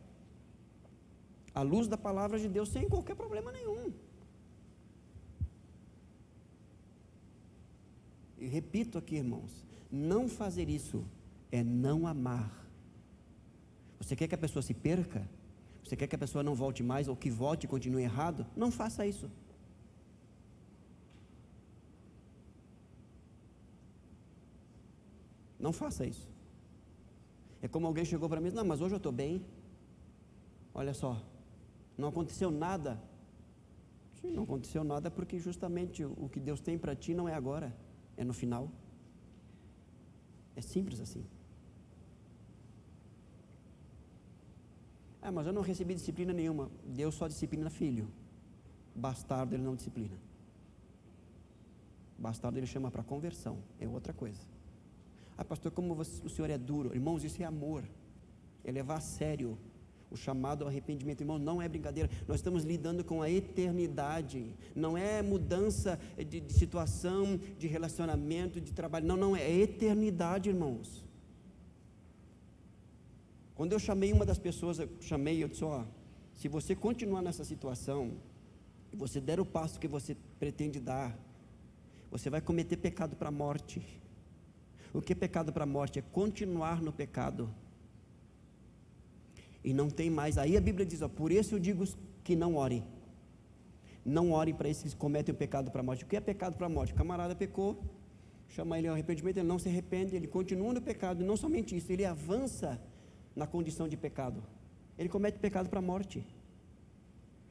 S1: à luz da palavra de Deus, sem qualquer problema nenhum. E repito aqui, irmãos, não fazer isso é não amar. Você quer que a pessoa se perca? Você quer que a pessoa não volte mais, ou que volte e continue errado? Não faça isso. Não faça isso. É como alguém chegou para mim e disse, não, mas hoje eu estou bem. Olha só, não aconteceu nada. Sim, não aconteceu nada porque justamente o que Deus tem para ti não é agora, é no final. É simples assim. Ah, mas eu não recebi disciplina nenhuma. Deus só disciplina filho. Bastardo ele não disciplina. Bastardo ele chama para conversão, é outra coisa. Ah, pastor, como o senhor é duro. Irmãos, isso é amor. É levar a sério o chamado ao arrependimento. Irmão, não é brincadeira. Nós estamos lidando com a eternidade. Não é mudança de situação, de relacionamento, de trabalho. Não, é eternidade, irmãos. Quando eu chamei uma das pessoas, eu disse, se você continuar nessa situação, e você der o passo que você pretende dar, você vai cometer pecado para a morte. O que é pecado para a morte? É continuar no pecado. E não tem mais. Aí a Bíblia diz, por isso eu digo que não orem. Não orem para esses que cometem o pecado para a morte. O que é pecado para a morte? O camarada pecou, chama ele ao arrependimento, ele não se arrepende, ele continua no pecado. E não somente isso, ele avança na condição de pecado. Ele comete pecado para a morte.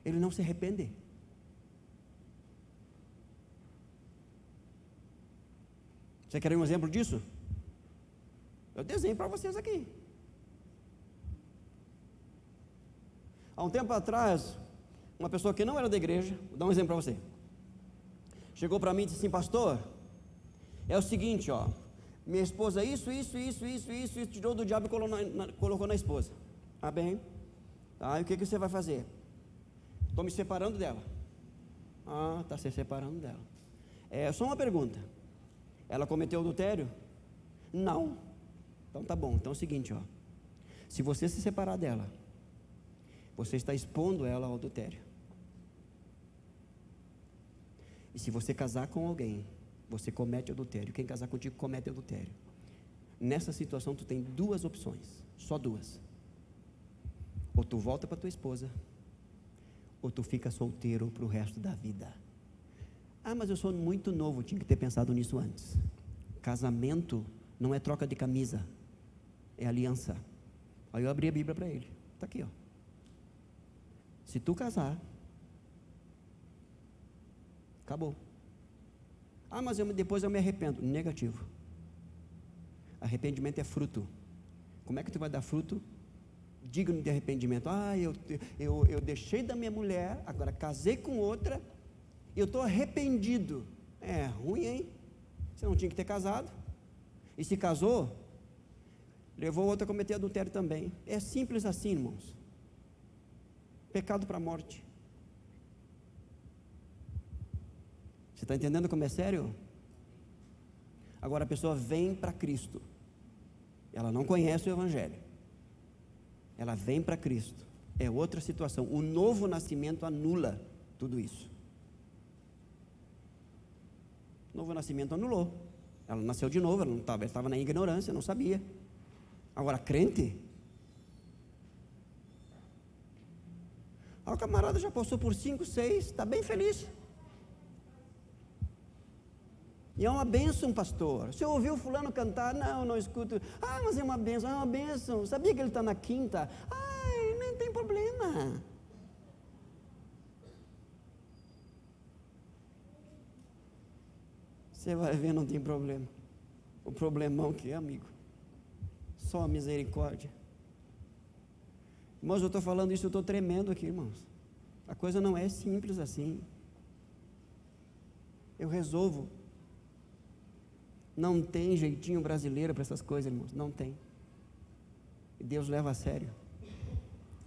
S1: Ele não se arrepende. Você quer um exemplo disso? Eu desenho para vocês aqui. Há um tempo atrás, uma pessoa que não era da igreja, vou dar um exemplo para você, chegou para mim e disse assim, pastor, é o seguinte, minha esposa isso, tirou do diabo e colocou na esposa. Ah, bem, tá, e o que você vai fazer? Estou me separando dela. Ah, está se separando dela. Só uma pergunta, ela cometeu adultério? Não. Então tá bom, então é o seguinte, se você se separar dela, você está expondo ela ao adultério. E se você casar com alguém, você comete adultério. Quem casar contigo comete adultério. Nessa situação tu tem duas opções, só duas. Ou tu volta para tua esposa, ou tu fica solteiro para o resto da vida. Ah, mas eu sou muito novo, tinha que ter pensado nisso antes. Casamento não é troca de camisa, é aliança. Aí eu abri a Bíblia para ele. Está aqui, ó. Se tu casar, acabou. Ah, mas depois eu me arrependo. Negativo. Arrependimento é fruto. Como é que tu vai dar fruto digno de arrependimento? Ah, eu deixei da minha mulher, agora casei com outra, eu estou arrependido. É ruim, hein? Você não tinha que ter casado. E se casou, levou outra a cometer adultério também. É simples assim, irmãos. Pecado para a morte. Você está entendendo como é sério? Agora a pessoa vem para Cristo, ela não conhece o Evangelho, ela vem para Cristo, é outra situação. O novo nascimento anula tudo isso. O novo nascimento anulou. Ela nasceu de novo, ela estava na ignorância, não sabia. Agora, crente, o camarada já passou por 5, 6, está bem feliz. E é uma bênção, pastor. Você ouviu fulano cantar? Não, não escuto. Ah, mas é uma bênção. Sabia que ele está na quinta? Ai, nem tem problema. Você vai ver, não tem problema. O problemão que é, amigo, só a misericórdia. Irmãos, eu estou falando isso, eu estou tremendo aqui, irmãos. A coisa não é simples assim. Eu resolvo. Não tem jeitinho brasileiro para essas coisas, irmãos, não tem. E Deus leva a sério,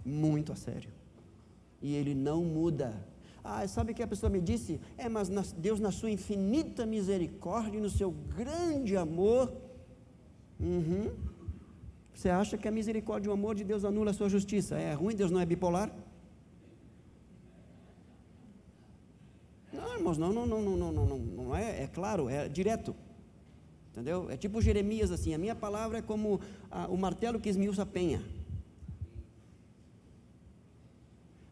S1: muito a sério, e Ele não muda. Ah, sabe o que a pessoa me disse? Mas Deus, na sua infinita misericórdia e no seu grande amor, você acha que a misericórdia e o amor de Deus anula a sua justiça? É ruim? Deus não é bipolar? Não, irmãos, não é claro, é direto. Entendeu? É tipo Jeremias assim, a minha palavra é como o martelo que esmiuça a penha.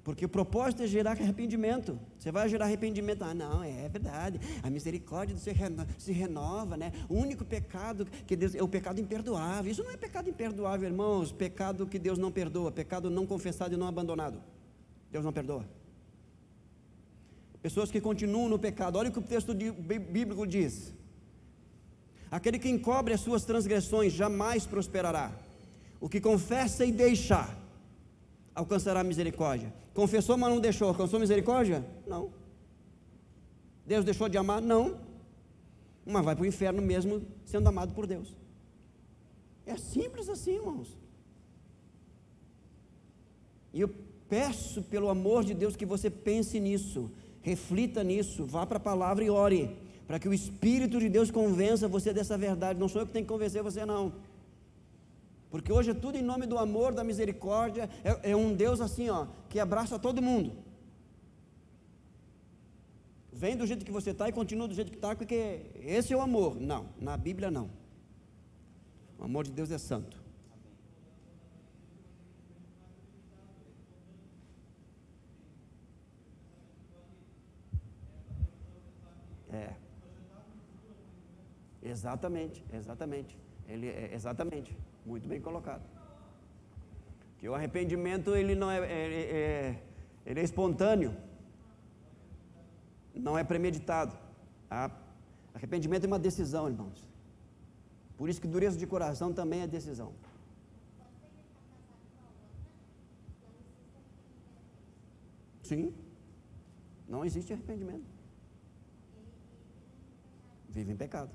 S1: Porque o propósito é gerar arrependimento. Você vai gerar arrependimento. Ah, não, é verdade. A misericórdia do Senhor se renova, né? O único pecado que Deus é o pecado imperdoável. Isso não é pecado imperdoável, irmãos. Pecado que Deus não perdoa. Pecado não confessado e não abandonado. Deus não perdoa. Pessoas que continuam no pecado. Olha o que o texto bíblico diz. Aquele que encobre as suas transgressões jamais prosperará. O que confessa e deixa alcançará misericórdia. Confessou, mas não deixou. Alcançou misericórdia? Não. Deus deixou de amar? Não. Mas vai para o inferno mesmo sendo amado por Deus. É simples assim, irmãos. E eu peço pelo amor de Deus que você pense nisso, reflita nisso, vá para a palavra e ore, para que o Espírito de Deus convença você dessa verdade. Não sou eu que tenho que convencer você, não. Porque hoje é tudo em nome do amor, da misericórdia. É um Deus assim, ó, que abraça todo mundo. Vem do jeito que você está e continua do jeito que está, porque esse é o amor. Não, na Bíblia não. O amor de Deus é santo. Exatamente. Exatamente. Muito bem colocado. Que o arrependimento, ele não ele é espontâneo. Não é premeditado. Arrependimento é uma decisão, irmãos. Por isso que dureza de coração também é decisão. Sim. Não existe arrependimento. Vive em pecado.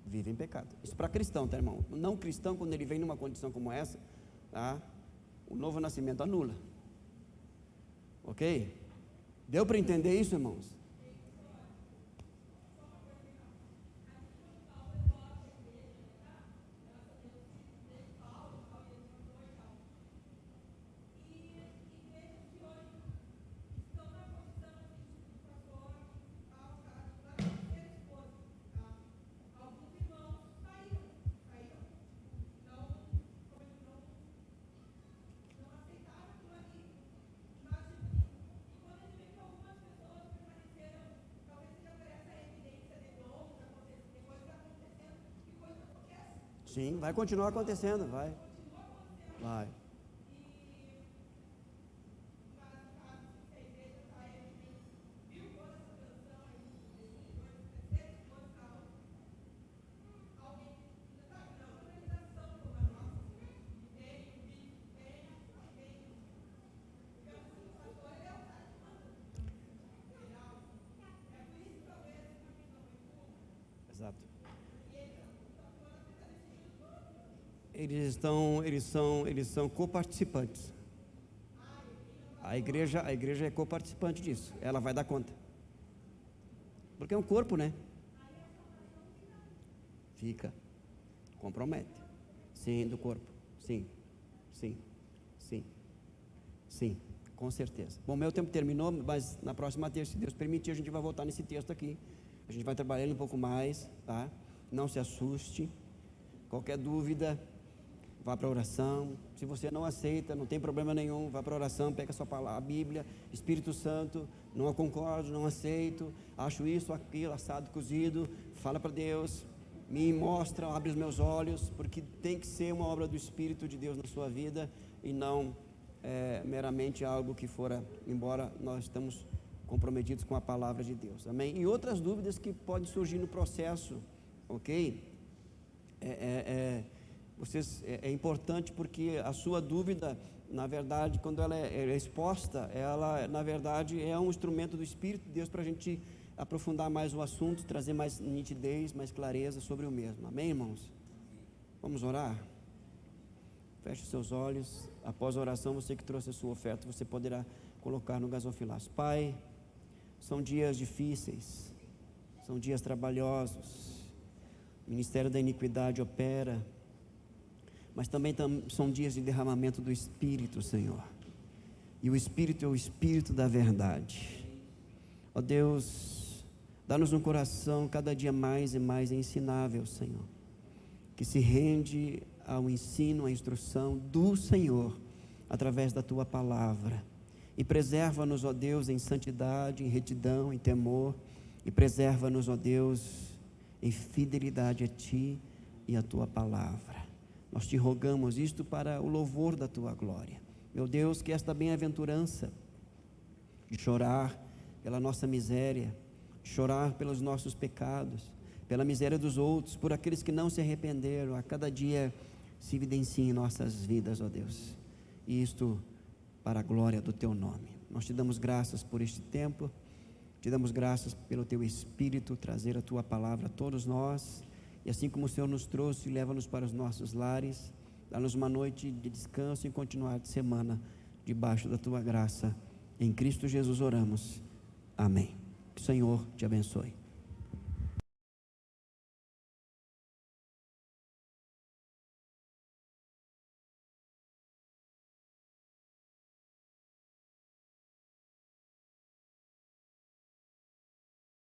S1: Vive em pecado. Isso para cristão, tá, irmão? Não cristão, quando ele vem numa condição como essa, tá? O novo nascimento anula. Ok? Deu para entender isso, irmãos? Sim, vai continuar acontecendo, vai. Exato. Eles são coparticipantes. A igreja é coparticipante disso. Ela vai dar conta. Porque é um corpo, né? Fica. Compromete. Sim, do corpo. Sim. Com certeza. Bom, meu tempo terminou, mas na próxima terça, se Deus permitir, a gente vai voltar nesse texto aqui. A gente vai trabalhando um pouco mais, tá? Não se assuste. Qualquer dúvida, vá para a oração. Se você não aceita, não tem problema nenhum, vá para a oração, pega a sua palavra, a Bíblia, Espírito Santo, não concordo, não aceito, acho isso, aquilo, assado, cozido, fala para Deus, me mostra, abre os meus olhos, porque tem que ser uma obra do Espírito de Deus na sua vida e não meramente algo que fora, embora nós estamos comprometidos com a palavra de Deus, amém? E outras dúvidas que podem surgir no processo, ok? É importante porque a sua dúvida, na verdade, quando ela é exposta, ela, na verdade, é um instrumento do Espírito de Deus para a gente aprofundar mais o assunto, trazer mais nitidez, mais clareza sobre o mesmo, amém, irmãos? Vamos orar? Feche os seus olhos. Após a oração, você que trouxe a sua oferta, você poderá colocar no gasofilaço. Pai, são dias difíceis, são dias trabalhosos, o ministério da iniquidade opera, mas também são dias de derramamento do Espírito, Senhor, e o Espírito é o Espírito da verdade. Ó Deus, dá-nos um coração cada dia mais e mais ensinável, Senhor, que se rende ao ensino, à instrução do Senhor, através da Tua palavra, e preserva-nos, ó Deus, em santidade, em retidão, em temor, e preserva-nos, ó Deus, em fidelidade a Ti e a Tua palavra. Nós te rogamos isto para o louvor da Tua glória, meu Deus, que esta bem-aventurança de chorar pela nossa miséria, de chorar pelos nossos pecados, pela miséria dos outros, por aqueles que não se arrependeram, a cada dia se evidencia em nossas vidas, ó Deus, e isto para a glória do Teu nome. Nós te damos graças por este tempo, te damos graças pelo Teu Espírito trazer a Tua palavra a todos nós, e assim como o Senhor nos trouxe, leva-nos para os nossos lares, dá-nos uma noite de descanso e continuar de semana debaixo da Tua graça. Em Cristo Jesus oramos, amém. Que o Senhor te abençoe.